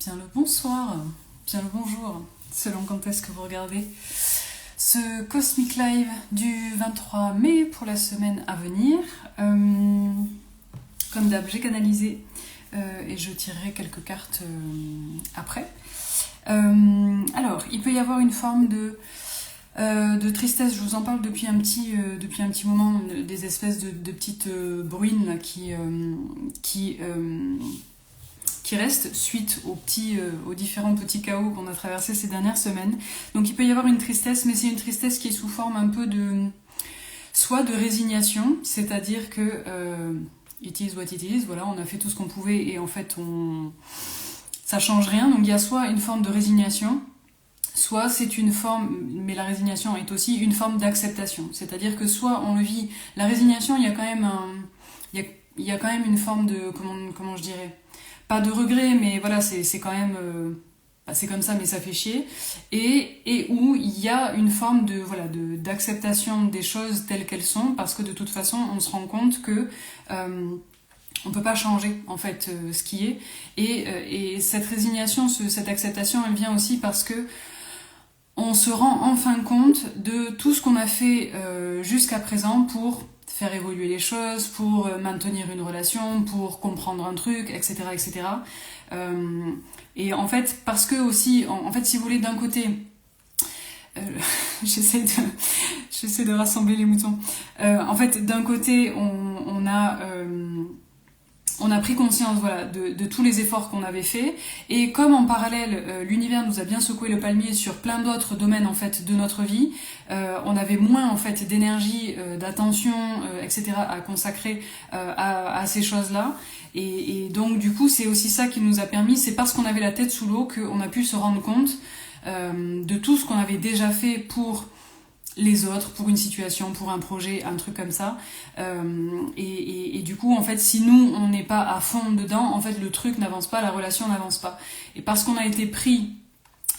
Bien le bonsoir, bien le bonjour, selon quand est-ce que vous regardez ce Cosmic Live du 23 mai pour la semaine à venir. Comme d'hab, j'ai canalisé et je tirerai quelques cartes après. Alors, il peut y avoir une forme de tristesse, je vous en parle depuis un petit moment, des espèces de petites bruines là, qui restent suite aux différents petits chaos qu'on a traversés ces dernières semaines. Donc il peut y avoir une tristesse, mais c'est une tristesse qui est sous forme un peu soit de résignation, c'est-à-dire que it is what it is, voilà, on a fait tout ce qu'on pouvait et en fait ça change rien. Donc il y a soit une forme de résignation, soit c'est une forme, mais la résignation est aussi une forme d'acceptation. C'est-à-dire que soit on le vit, la résignation, il y a quand même il y a quand même une forme de, comment je dirais, pas de regret, mais voilà, c'est quand même, c'est comme ça, mais ça fait chier. Et où il y a une forme d'acceptation des choses telles qu'elles sont, parce que de toute façon, on se rend compte que on peut pas changer en fait ce qui est. Et cette résignation, cette acceptation, elle vient aussi parce que on se rend enfin compte de tout ce qu'on a fait jusqu'à présent pour faire évoluer les choses, pour maintenir une relation, pour comprendre un truc, etc. etc. Et en fait, parce que aussi, en fait, si vous voulez, d'un côté, j'essaie de rassembler les moutons. En fait, d'un côté, on a pris conscience de tous les efforts qu'on avait faits, et comme en parallèle l'univers nous a bien secoué le palmier sur plein d'autres domaines en fait de notre vie, on avait moins en fait d'énergie, d'attention, etc. à consacrer à ces choses-là, et donc du coup c'est aussi ça qui nous a permis, c'est parce qu'on avait la tête sous l'eau qu'on a pu se rendre compte de tout ce qu'on avait déjà fait pour les autres, pour une situation, pour un projet, un truc comme ça, et du coup en fait si nous on n'est pas à fond dedans, en fait le truc n'avance pas, la relation n'avance pas, et parce qu'on a été pris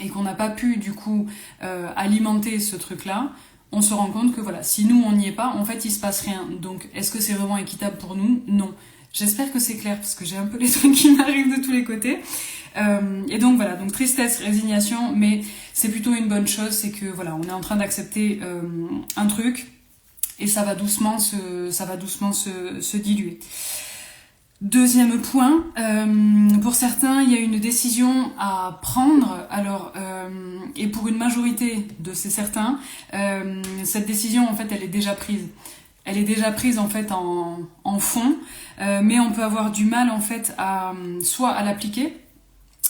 et qu'on n'a pas pu du coup alimenter ce truc là, on se rend compte que voilà, si nous on n'y est pas, en fait il se passe rien. Donc est-ce que c'est vraiment équitable pour nous? Non. J'espère que c'est clair, parce que j'ai un peu les trucs qui m'arrivent de tous les côtés. Et donc voilà, donc tristesse, résignation, mais c'est plutôt une bonne chose, c'est que voilà, on est en train d'accepter un truc, et ça va doucement se diluer. Deuxième point, pour certains, il y a une décision à prendre, alors, et pour une majorité de ces certains, cette décision, en fait, elle est déjà prise. Elle est déjà prise, en fait, en fond, mais on peut avoir du mal, en fait, soit à l'appliquer,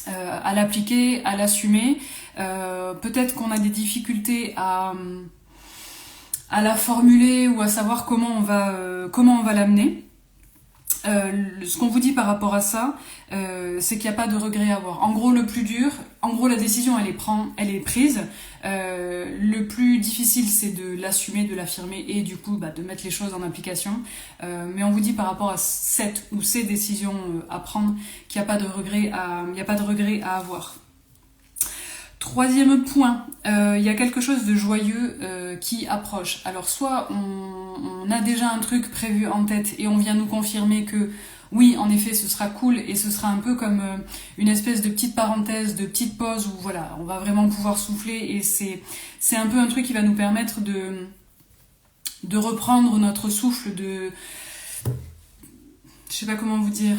à l'assumer. Peut-être qu'on a des difficultés à la formuler ou à savoir comment on va l'amener. Ce qu'on vous dit par rapport à ça, c'est qu'il n'y a pas de regret à avoir. En gros, le plus dur, la décision, elle est prise. Le plus difficile, c'est de l'assumer, de l'affirmer et du coup, de mettre les choses en application. Mais on vous dit par rapport à cette ou ces décisions à prendre qu'il n'y a pas de regret à avoir. Troisième point, il y a quelque chose de joyeux qui approche. Alors soit on a déjà un truc prévu en tête et on vient nous confirmer que oui, en effet, ce sera cool, et ce sera un peu comme une espèce de petite parenthèse, de petite pause où voilà, on va vraiment pouvoir souffler, et c'est un peu un truc qui va nous permettre de reprendre notre souffle, je sais pas comment vous dire.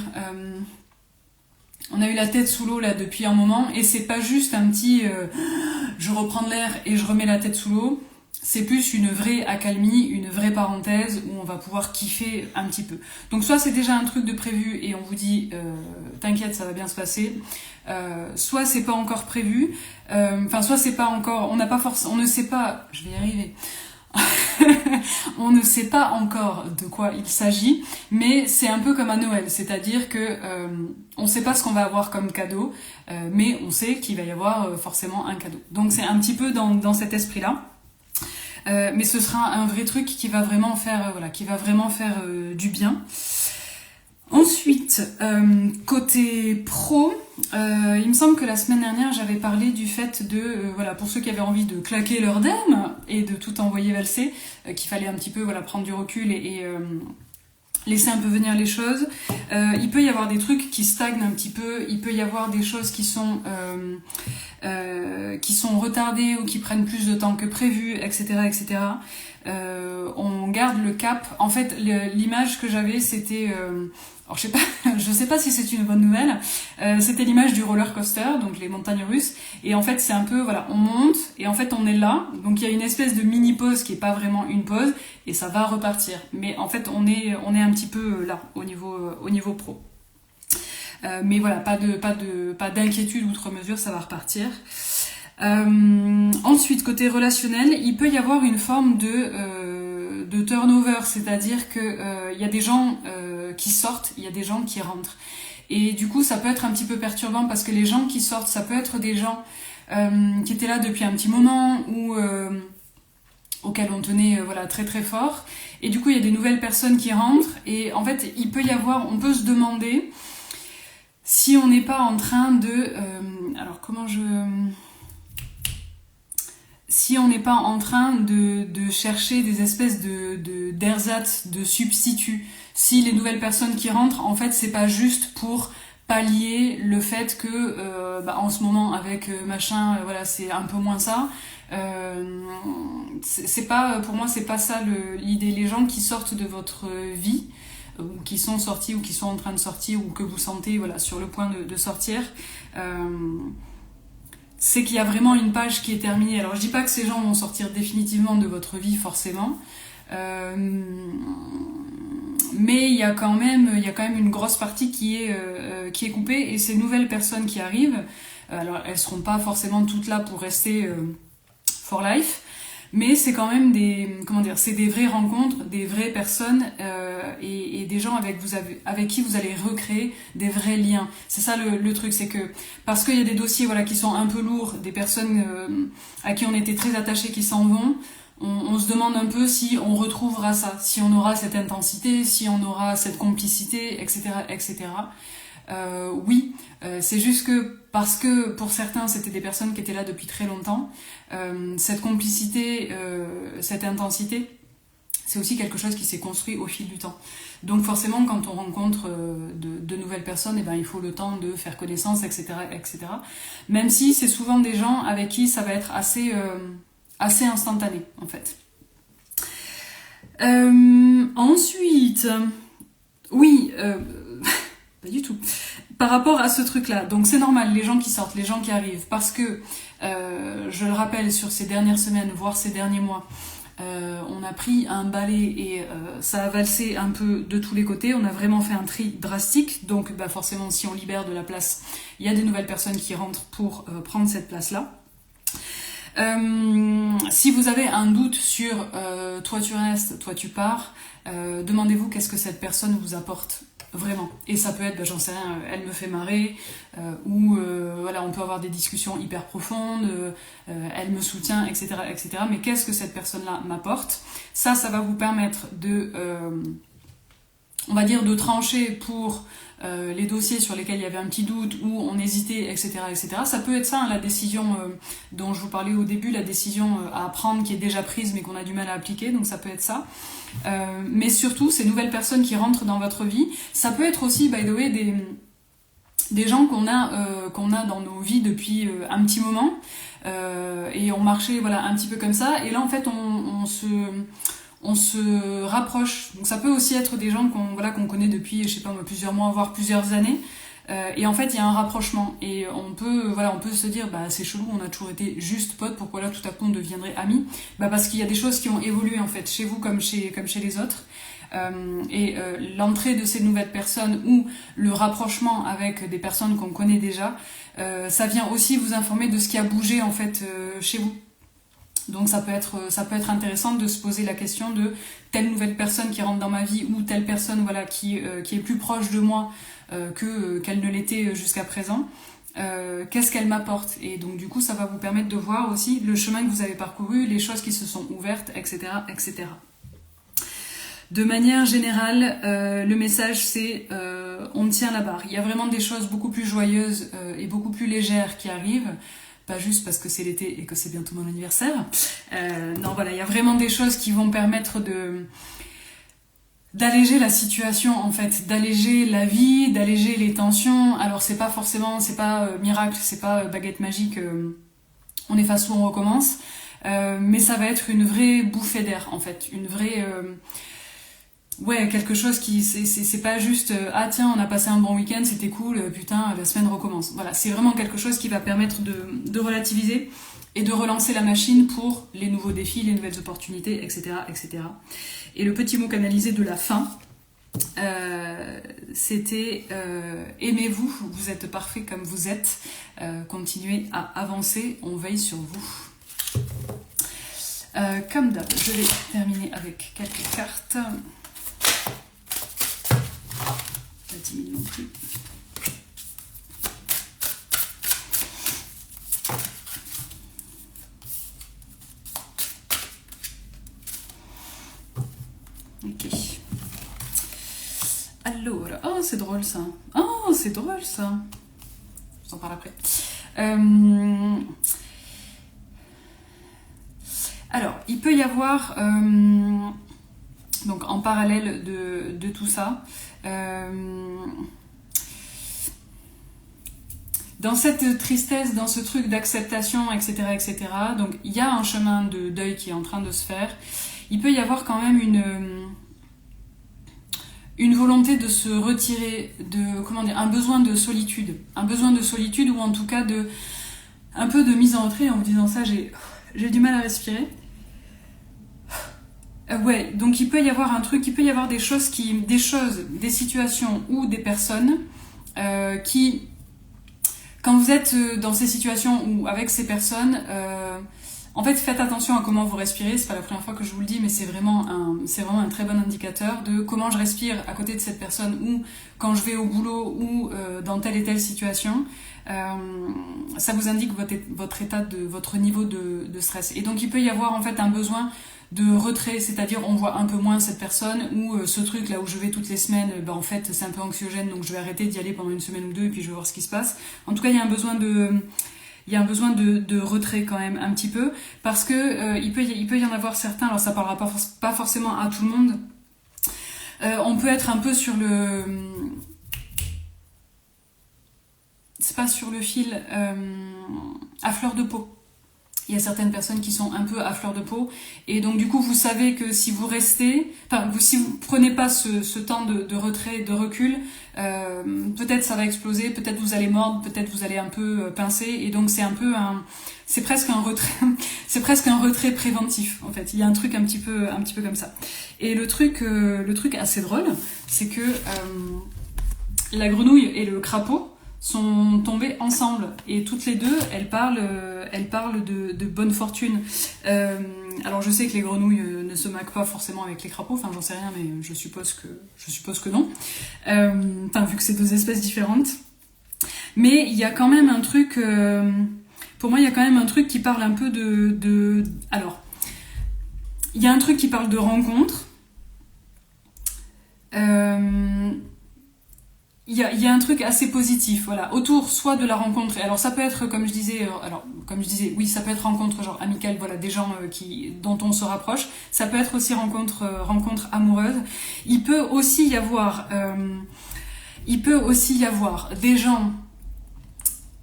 On a eu la tête sous l'eau là depuis un moment, et c'est pas juste un petit je reprends de l'air et je remets la tête sous l'eau, c'est plus une vraie accalmie, une vraie parenthèse où on va pouvoir kiffer un petit peu. Donc soit c'est déjà un truc de prévu et on vous dit t'inquiète, ça va bien se passer, soit c'est pas encore prévu, soit c'est pas encore, on n'a pas forcément, on ne sait pas, je vais y arriver. On ne sait pas encore de quoi il s'agit, mais c'est un peu comme à Noël, c'est-à-dire que on sait pas ce qu'on va avoir comme cadeau, mais on sait qu'il va y avoir forcément un cadeau. Donc c'est un petit peu dans cet esprit-là, mais ce sera un vrai truc qui va vraiment faire du bien. Ensuite, côté pro, il me semble que la semaine dernière j'avais parlé du fait de, pour ceux qui avaient envie de claquer leur dème et de tout envoyer valser, qu'il fallait un petit peu prendre du recul laisser un peu venir les choses. Il peut y avoir des trucs qui stagnent un petit peu, il peut y avoir des choses qui sont retardées ou qui prennent plus de temps que prévu, etc., etc. On garde le cap. En fait, l'image que j'avais, c'était... alors je sais pas si c'est une bonne nouvelle. C'était l'image du roller coaster, donc les montagnes russes. Et en fait, c'est un peu, voilà, on monte et en fait, on est là. Donc il y a une espèce de mini pause qui est pas vraiment une pause et ça va repartir. Mais en fait, on est un petit peu là au niveau pro. Mais voilà, pas d'inquiétude outre mesure, ça va repartir. Ensuite, côté relationnel, il peut y avoir une forme de turnover, c'est-à-dire que y a des gens qui sortent, il y a des gens qui rentrent. Et du coup, ça peut être un petit peu perturbant parce que les gens qui sortent, ça peut être des gens qui étaient là depuis un petit moment ou auxquels on tenait voilà, très très fort. Et du coup, il y a des nouvelles personnes qui rentrent. Et en fait, on peut se demander si on n'est pas en train de... si on n'est pas en train de chercher des espèces d'ersatz, de substituts. Si les nouvelles personnes qui rentrent, en fait, c'est pas juste pour pallier le fait que en ce moment avec machin, voilà, c'est un peu moins ça. C'est pas, pour moi, c'est pas ça l'idée. Les gens qui sortent de votre vie, ou qui sont sortis, ou qui sont en train de sortir, ou que vous sentez voilà, sur le point de sortir, c'est qu'il y a vraiment une page qui est terminée. Alors je dis pas que ces gens vont sortir définitivement de votre vie, forcément. Mais il y a quand même une grosse partie qui est coupée, et ces nouvelles personnes qui arrivent, alors elles seront pas forcément toutes là pour rester for life, mais c'est quand même c'est des vraies rencontres, des vraies personnes et des gens avec qui vous allez recréer des vrais liens. C'est ça le truc, c'est que parce qu'il y a des dossiers voilà qui sont un peu lourds, des personnes à qui on était très attachés qui s'en vont. On se demande un peu si on retrouvera ça, si on aura cette intensité, si on aura cette complicité, etc., etc. Oui, c'est juste que parce que pour certains c'était des personnes qui étaient là depuis très longtemps, cette complicité, cette intensité, c'est aussi quelque chose qui s'est construit au fil du temps. Donc forcément, quand on rencontre de nouvelles personnes, eh ben, il faut le temps de faire connaissance, etc., etc. Même si c'est souvent des gens avec qui ça va être assez instantané, en fait. Ensuite, oui, pas du tout. Par rapport à ce truc-là, donc c'est normal, les gens qui sortent, les gens qui arrivent, parce que, je le rappelle, sur ces dernières semaines, voire ces derniers mois, on a pris un balai et ça a valsé un peu de tous les côtés. On a vraiment fait un tri drastique, donc forcément, si on libère de la place, il y a des nouvelles personnes qui rentrent pour prendre cette place-là. Si vous avez un doute sur toi tu restes, toi tu pars, demandez-vous qu'est-ce que cette personne vous apporte vraiment. Et ça peut être, j'en sais rien, elle me fait marrer, ou voilà, on peut avoir des discussions hyper profondes, elle me soutient, etc., etc. Mais qu'est-ce que cette personne-là m'apporte? Ça va vous permettre on va dire, de trancher pour les dossiers sur lesquels il y avait un petit doute ou on hésitait, etc., etc. Ça peut être ça, hein, la décision dont je vous parlais au début, la décision à prendre qui est déjà prise mais qu'on a du mal à appliquer, donc ça peut être ça. Mais surtout, ces nouvelles personnes qui rentrent dans votre vie, ça peut être aussi, by the way, des gens qu'on a dans nos vies depuis un petit moment, et on marchait voilà, un petit peu comme ça, et là en fait on se rapproche. Donc ça peut aussi être des gens qu'on connaît depuis, je sais pas, plusieurs mois, voire plusieurs années. Et en fait, il y a un rapprochement. Et on peut se dire, c'est chelou, on a toujours été juste potes, pourquoi là tout à coup on deviendrait amis? Parce qu'il y a des choses qui ont évolué en fait, chez vous comme chez les autres. L'entrée de ces nouvelles personnes ou le rapprochement avec des personnes qu'on connaît déjà, ça vient aussi vous informer de ce qui a bougé en fait chez vous. Donc ça peut être intéressant de se poser la question de telle nouvelle personne qui rentre dans ma vie ou telle personne voilà qui est plus proche de moi qu'elle ne l'était jusqu'à présent. Qu'est-ce qu'elle m'apporte? Et donc du coup ça va vous permettre de voir aussi le chemin que vous avez parcouru, les choses qui se sont ouvertes, etc., etc. De manière générale, le message c'est on tient la barre. Il y a vraiment des choses beaucoup plus joyeuses et beaucoup plus légères qui arrivent. Pas juste parce que c'est l'été et que c'est bientôt mon anniversaire. Non, voilà, il y a vraiment des choses qui vont permettre d'alléger la situation en fait, d'alléger la vie, d'alléger les tensions. Alors c'est pas miracle, c'est pas baguette magique, on efface tout, on recommence, mais ça va être une vraie bouffée d'air en fait, une vraie ouais, quelque chose qui c'est pas juste ah tiens on a passé un bon week-end, c'était cool, putain la semaine recommence. Voilà, c'est vraiment quelque chose qui va permettre de relativiser et de relancer la machine pour les nouveaux défis, les nouvelles opportunités, etc., etc. Et le petit mot canalisé de la fin, c'était aimez-vous, vous êtes parfait comme vous êtes, continuez à avancer, on veille sur vous. Comme d'hab, je vais terminer avec quelques cartes. Pas 10 000 non plus. Ok. Alors, oh c'est drôle ça. Oh c'est drôle ça. Je vous en parle après. Alors, il peut y avoir, donc en parallèle de tout ça, dans cette tristesse, dans ce truc d'acceptation, etc., etc., donc il y a un chemin de deuil qui est en train de se faire. Il peut y avoir quand même une volonté de se retirer, un besoin de solitude ou en tout cas un peu de mise en retrait. En vous disant ça, j'ai du mal à respirer. Ouais, donc il peut y avoir des choses, des situations ou des personnes qui, quand vous êtes dans ces situations ou avec ces personnes, en fait, faites attention à comment vous respirez. C'est pas la première fois que je vous le dis, mais c'est vraiment un très bon indicateur de comment je respire à côté de cette personne ou quand je vais au boulot ou dans telle et telle situation. Ça vous indique votre niveau de stress. Et donc, il peut y avoir en fait un besoin de retrait, c'est-à-dire on voit un peu moins cette personne ou ce truc là où je vais toutes les semaines, en fait c'est un peu anxiogène, donc je vais arrêter d'y aller pendant une semaine ou deux et puis je vais voir ce qui se passe. En tout cas, il y a un besoin de retrait quand même un petit peu, parce que il peut y en avoir certains, alors ça parlera pas forcément à tout le monde. On peut être un peu c'est pas sur le fil, à fleur de peau. Il y a certaines personnes qui sont un peu à fleur de peau, et donc du coup vous savez que si vous restez, si vous prenez pas ce temps de retrait, de recul, peut-être ça va exploser, peut-être vous allez mordre, peut-être vous allez un peu pincer, et donc c'est presque un retrait préventif en fait. Il y a un truc un petit peu comme ça. Et le truc assez drôle, c'est que la grenouille et le crapaud sont tombées ensemble, et toutes les deux elles parlent de bonne fortune. Alors je sais que les grenouilles ne se maquent pas forcément avec les crapauds, enfin j'en sais rien, mais je suppose que non, vu que c'est deux espèces différentes. Mais il y a quand même un truc, pour moi il y a quand même un truc qui parle un peu alors il y a un truc qui parle de rencontre. Il y a un truc assez positif, voilà, autour soit de la rencontre. Alors ça peut être, comme je disais, oui, ça peut être rencontre genre amicale, voilà, des gens dont on se rapproche. Ça peut être aussi rencontre amoureuse. Il peut aussi y avoir des gens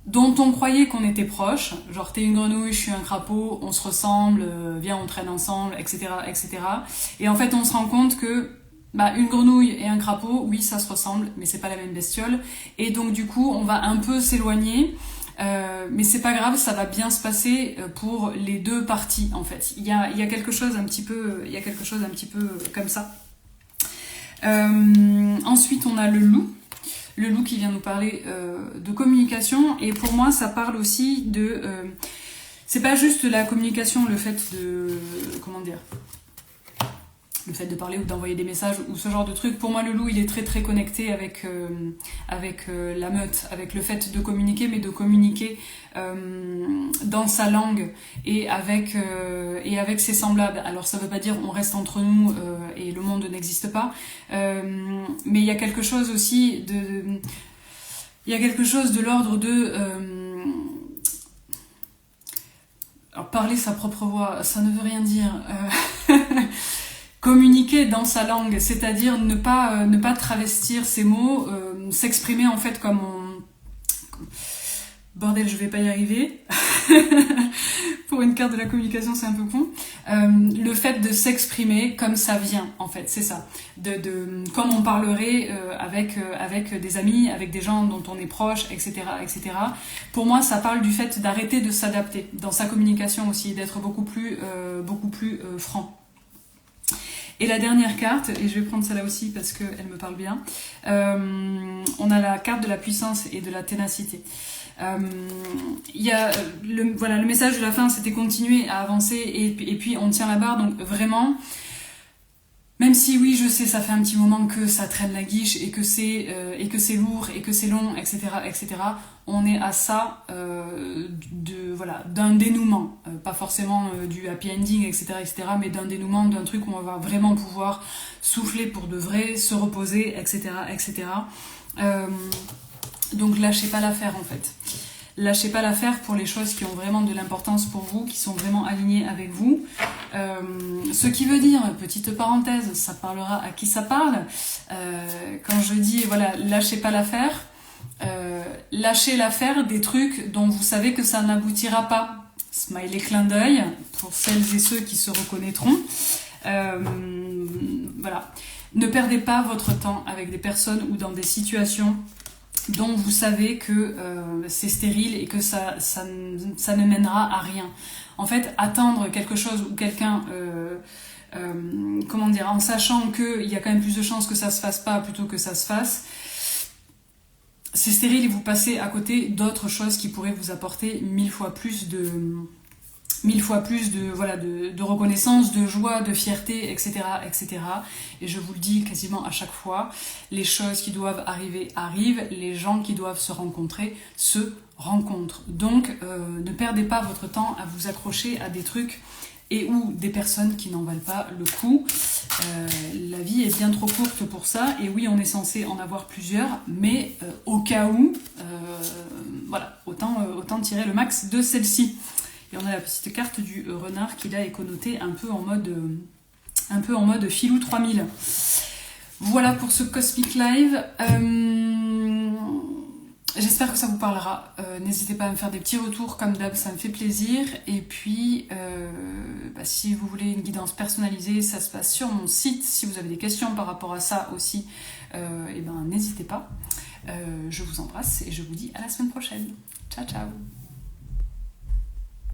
dont on croyait qu'on était proches, genre t'es une grenouille, je suis un crapaud, on se ressemble, viens on traîne ensemble, etc., etc. Et en fait on se rend compte que une grenouille et un crapaud, oui, ça se ressemble, mais c'est pas la même bestiole. Et donc du coup, on va un peu s'éloigner, mais c'est pas grave, ça va bien se passer pour les deux parties en fait. Il y a quelque chose un petit peu, comme ça. Ensuite, on a le loup qui vient nous parler de communication. Et pour moi, ça parle aussi de, c'est pas juste la communication, le fait de, le fait de parler ou d'envoyer des messages ou ce genre de trucs. Pour moi, le loup, il est très très connecté avec la meute, avec le fait de communiquer, mais de communiquer dans sa langue et avec ses semblables. Alors ça veut pas dire on reste entre nous et le monde n'existe pas, mais il y a quelque chose aussi de l'ordre de alors parler sa propre voix, ça ne veut rien dire. communiquer dans sa langue, c'est-à-dire ne pas travestir ses mots, s'exprimer en fait comme on... Bordel, je vais pas y arriver. Pour une carte de la communication, c'est un peu con. Le fait de s'exprimer comme ça vient, en fait, c'est ça. Comme on parlerait avec des amis, avec des gens dont on est proche, etc., etc. Pour moi, ça parle du fait d'arrêter de s'adapter dans sa communication aussi, d'être beaucoup plus franc. Et la dernière carte, et je vais prendre celle-là aussi parce qu'elle me parle bien, on a la carte de la puissance et de la ténacité. Il y a le message de la fin, c'était continuer à avancer et puis on tient la barre, donc vraiment, même si oui je sais ça fait un petit moment que ça traîne la guiche et que c'est lourd et que c'est long, etc., on est à ça d'un dénouement, pas forcément du happy ending, etc., mais d'un dénouement, d'un truc où on va vraiment pouvoir souffler pour de vrai, se reposer, etc., donc lâchez pas l'affaire en fait. Lâchez pas l'affaire pour les choses qui ont vraiment de l'importance pour vous, qui sont vraiment alignées avec vous. Ce qui veut dire, petite parenthèse, ça parlera à qui ça parle. Quand je dis voilà, lâchez pas l'affaire, lâchez l'affaire des trucs dont vous savez que ça n'aboutira pas. Smiley clin d'œil pour celles et ceux qui se reconnaîtront. Voilà. Ne perdez pas votre temps avec des personnes ou dans des situations dont vous savez que c'est stérile et que ça ne mènera à rien. En fait, attendre quelque chose ou quelqu'un, en sachant qu'il y a quand même plus de chances que ça se fasse pas plutôt que ça se fasse, c'est stérile et vous passez à côté d'autres choses qui pourraient vous apporter mille fois plus de reconnaissance, de joie, de fierté, etc., etc. Et je vous le dis quasiment à chaque fois, les choses qui doivent arriver arrivent, les gens qui doivent se rencontrer se rencontrent. Donc, ne perdez pas votre temps à vous accrocher à des trucs et ou des personnes qui n'en valent pas le coup. La vie est bien trop courte pour ça, et oui, on est censé en avoir plusieurs, mais au cas où, autant tirer le max de celle-ci. Et on a la petite carte du renard qui là est connotée un peu en mode filou 3000. Voilà pour ce Cosmic Live. J'espère que ça vous parlera. N'hésitez pas à me faire des petits retours comme d'hab, ça me fait plaisir. Et puis, si vous voulez une guidance personnalisée, ça se passe sur mon site. Si vous avez des questions par rapport à ça aussi, n'hésitez pas. Je vous embrasse et je vous dis à la semaine prochaine. Ciao, ciao.